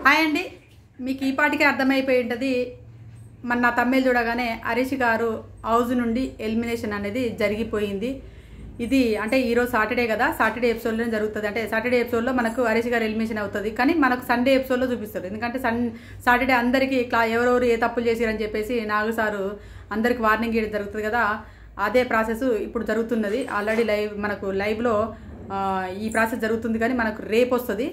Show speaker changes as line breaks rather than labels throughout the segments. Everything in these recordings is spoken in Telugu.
హాయ్ అండి, మీకు ఈ పాటికే అర్థమైపోయి ఉంటుంది. మన నా తమ్మిల్ చూడగానే హరీష్ గారు హౌస్ నుండి ఎలిమినేషన్ అనేది జరిగిపోయింది. ఇది అంటే ఈరోజు సాటర్డే కదా, సాటర్డే ఎపిసోడ్లో జరుగుతుంది. అంటే సాటర్డే ఎపిసోడ్లో మనకు హరీష్ గారు ఎలిమినేషన్ అవుతుంది, కానీ మనకు సండే ఎపిసోడ్లో చూపిస్తారు. ఎందుకంటే సాటర్డే అందరికీ ఎవరెవరు ఏ తప్పులు చేశారని చెప్పేసి నాగు సారు అందరికి వార్నింగ్ ఇవ్వడం జరుగుతుంది కదా. అదే ప్రాసెస్ ఇప్పుడు జరుగుతున్నది. ఆల్రెడీ మనకు లైవ్లో ఈ ప్రాసెస్ జరుగుతుంది, కానీ మనకు రేపు వస్తుంది.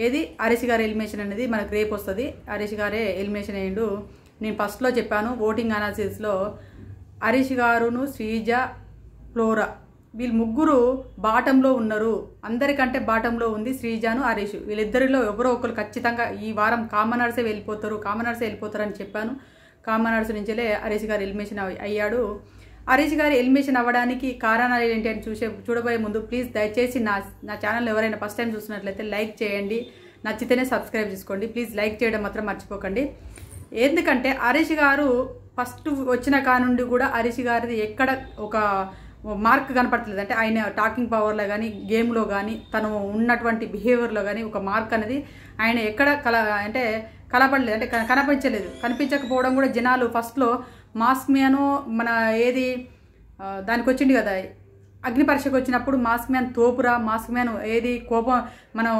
ఏది హరీష్ గారి ఎలిమినేషన్ అనేది మనకు రేపు వస్తుంది. హరీష్ గారే ఎలిమినేషన్ అయ్యిండు. నేను ఫస్ట్లో చెప్పాను ఓటింగ్ అనాలిసిస్లో హరీష్ గారును శ్రీజ ఫ్లోరా వీళ్ళు ముగ్గురు బాటంలో ఉన్నారు. అందరికంటే బాటంలో ఉంది శ్రీజాను హరీష్. వీళ్ళిద్దరిలో ఎవరో ఒకరు ఖచ్చితంగా ఈ వారం కామనర్సే వెళ్ళిపోతారు అని చెప్పాను. కామనర్స్ నుంచే హరీష్ గారు ఎలిమినేషన్ అయ్యాడు. హరీష్ గారు ఎలిమినేషన్ అవ్వడానికి కారణాలు ఏంటి అని చూడబోయే ముందు ప్లీజ్ దయచేసి నా ఛానల్ ఎవరైనా ఫస్ట్ టైం చూస్తున్నట్లయితే లైక్ చేయండి, నచ్చితేనే సబ్స్క్రైబ్ చేసుకోండి. ప్లీజ్ లైక్ చేయడం మాత్రం మర్చిపోకండి. ఎందుకంటే హరీష్ గారు ఫస్ట్ వచ్చిన కానుండి కూడా హరీష్ గారిది ఎక్కడ ఒక మార్క్ కనపడట్లేదు. అంటే ఆయన టాకింగ్ పవర్లో కానీ గేమ్లో కానీ తను ఉన్నటువంటి బిహేవియర్లో కానీ ఒక మార్క్ అనేది ఆయన ఎక్కడ కనపడలేదు. అంటే కనిపించకపోవడం కూడా జనాలు ఫస్ట్లో మాస్క్ మ్యాను మన ఏది దానికి వచ్చింది కదా అగ్ని పరీక్షకు వచ్చినప్పుడు మాస్క్ మ్యాన్ తోపురా, మాస్క్ మ్యాన్ ఏది కోపం మనం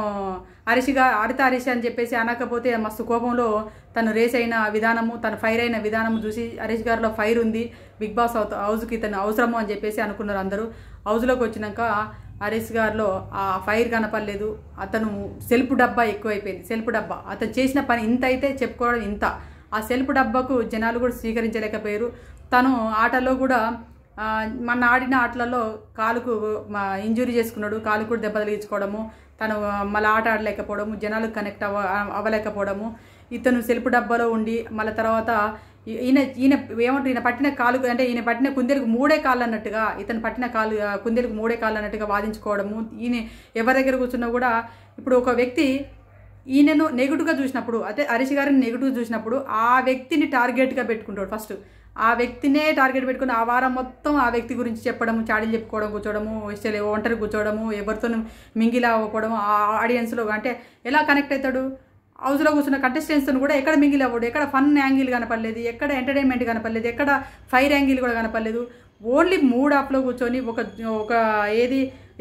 హరీష్ అని చెప్పేసి అనకపోతే మస్తు కోపంలో తను రేస్ అయిన విధానము, తను ఫైర్ అయిన విధానము చూసి హరీష్ గారిలో ఫైర్ ఉంది, బిగ్ బాస్ హౌస్కి తను అవసరము అని చెప్పేసి అనుకున్నారు అందరూ. హౌస్లోకి వచ్చినాక హరీష్ గారిలో ఆ ఫైర్ కనపడలేదు. అతను సెల్ఫ్ డబ్బా ఎక్కువైపోయింది. సెల్ఫ్ డబ్బా అతను చేసిన పని ఇంత అయితే చెప్పుకోవడం ఇంత. ఆ సెల్ఫ్ డబ్బాకు జనాలు కూడా స్వీకరించలేకపోయారు. తను ఆటలో కూడా మన ఆడిన ఆటలలో కాలుకు ఇంజురీ చేసుకున్నాడు, కాలు కూడా దెబ్బ తగిలించుకోవడము, తను మళ్ళీ ఆట ఆడలేకపోవడము, జనాలకు కనెక్ట్ అవ్వలేకపోవడము. ఇతను సెల్ఫ్ డబ్బాలో ఉండి మళ్ళీ తర్వాత ఈయన పట్టిన కాలు అంటే ఈయన పట్టిన కుందేలకు 3 కాళ్ళు అన్నట్టుగా, ఇతను పట్టిన కుందేలకు 3 కాళ్ళు అన్నట్టుగా వాదించుకోవడము. ఈయన ఎవరి దగ్గర కూర్చున్నా కూడా ఇప్పుడు ఒక వ్యక్తి ఈయనను నెగిటివ్గా చూసినప్పుడు, అంటే హరీష్ గారిని నెగిటివ్ చూసినప్పుడు ఆ వ్యక్తిని టార్గెట్గా పెట్టుకుంటాడు. ఫస్ట్ ఆ వ్యక్తినే టార్గెట్ పెట్టుకుని ఆ వారం మొత్తం ఆ వ్యక్తి గురించి చెప్పడము, చాడీలు చెప్పుకోవడం, కూర్చోవడము, ఒంటరి కూర్చోవడము, ఎవరితో మింగిలా అవ్వడము. ఆ ఆడియన్స్లో అంటే ఎలా కనెక్ట్ అవుతాడు? హౌస్లో కూర్చున్న కంటెస్టెంట్స్తో కూడా ఎక్కడ మింగిల్ అవ్వడు, ఎక్కడ ఫన్ యాంగిల్ కనపడలేదు, ఎక్కడ ఎంటర్టైన్మెంట్ కనపడలేదు, ఎక్కడ ఫైర్ యాంగిల్ కూడా కనపడలేదు. ఓన్లీ మూడ్ ఆఫ్లో కూర్చొని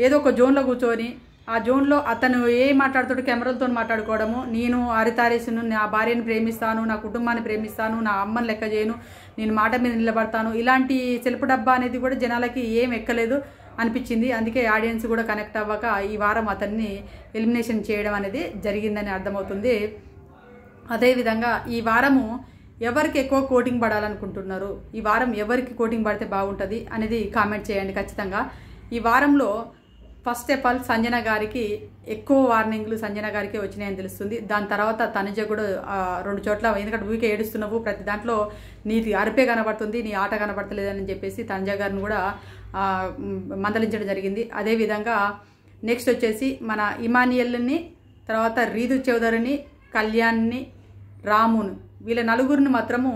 ఏదో ఒక జోన్లో కూర్చొని ఆ జోన్లో అతను మాట్లాడుతాడు, కెమెరాలతో మాట్లాడుకోవడము. నేను హరీష్ను నా భార్యను ప్రేమిస్తాను, నా కుటుంబాన్ని ప్రేమిస్తాను, నా అమ్మని లెక్క చేయను, నేను మాట మీద నిలబడతాను. ఇలాంటి సెల్ఫ్ డబ్బా అనేది కూడా జనాలకి ఏం ఎక్కలేదు అనిపించింది. అందుకే ఆడియన్స్ కూడా కనెక్ట్ అవ్వక ఈ వారం అతన్ని ఎలిమినేషన్ చేయడం అనేది జరిగిందని అర్థమవుతుంది. అదేవిధంగా ఈ వారము ఎవరికి ఎక్కువ కోటింగ్ పడాలనుకుంటున్నారు, ఈ వారం ఎవరికి కోటింగ్ పడితే బాగుంటుంది అనేది కామెంట్ చేయండి ఖచ్చితంగా. ఈ వారంలో ఫస్ట్ ఆఫ్ ఆల్ సంజన గారికి ఎక్కువ వార్నింగ్లు సంజన గారికి వచ్చినాయని తెలుస్తుంది. దాని తర్వాత తనుజ కూడా 2 చోట్ల, ఎందుకంటే ఊరికే ఏడుస్తున్నావు, ప్రతి దాంట్లో నీది అరిపే కనబడుతుంది, నీ ఆట కనబడతలేదని చెప్పేసి తనుజ గారిని కూడా మందలించడం జరిగింది. అదేవిధంగా నెక్స్ట్ వచ్చేసి మన ఇమానియల్ని, తర్వాత రీతు చౌదరిని, కళ్యాణ్ని, రామును, వీళ్ళ నలుగురిని మాత్రము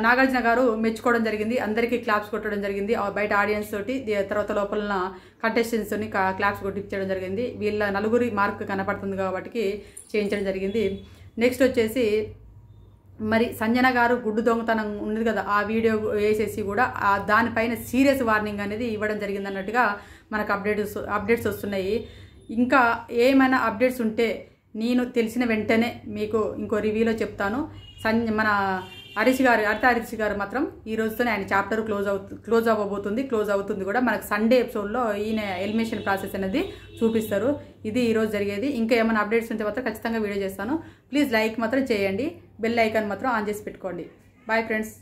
నాగార్జున గారు మెచ్చుకోవడం జరిగింది. అందరికీ క్లాప్స్ కొట్టడం జరిగింది. బయట ఆడియన్స్ తోటి, తర్వాత లోపల కంటెస్టెంట్స్తోని క్లాప్స్ కొట్టించడం జరిగింది. వీళ్ళ నలుగురి మార్క్ కనపడుతుంది కాబట్టి చేయించడం జరిగింది. నెక్స్ట్ వచ్చేసి మరి సంజన గారు గుడ్డు దొంగతనం ఉన్నది కదా, ఆ వీడియో వేసేసి కూడా దానిపైన సీరియస్ వార్నింగ్ అనేది ఇవ్వడం జరిగింది అన్నట్టుగా మనకు అప్డేట్స్ వస్తున్నాయి. ఇంకా ఏమైనా అప్డేట్స్ ఉంటే నేను తెలిసిన వెంటనే మీకు ఇంకో రివ్యూలో చెప్తాను. మన హరీష్ గారు మాత్రం ఈ రోజుతోనే ఆయన చాప్టర్ క్లోజ్ అవుతుంది కూడా. మనకు సండే ఎపిసోడ్లో ఈయన ఎలిమినేషన్ ప్రాసెస్ అనేది చూపిస్తారు. ఇది ఈరోజు జరిగేది. ఇంకా ఏమైనా అప్డేట్స్ ఉంటే మాత్రం ఖచ్చితంగా వీడియో చేస్తాను. ప్లీజ్ లైక్ మాత్రం చేయండి, బెల్ ఐకాన్ మాత్రం ఆన్ చేసి పెట్టుకోండి. Bye friends.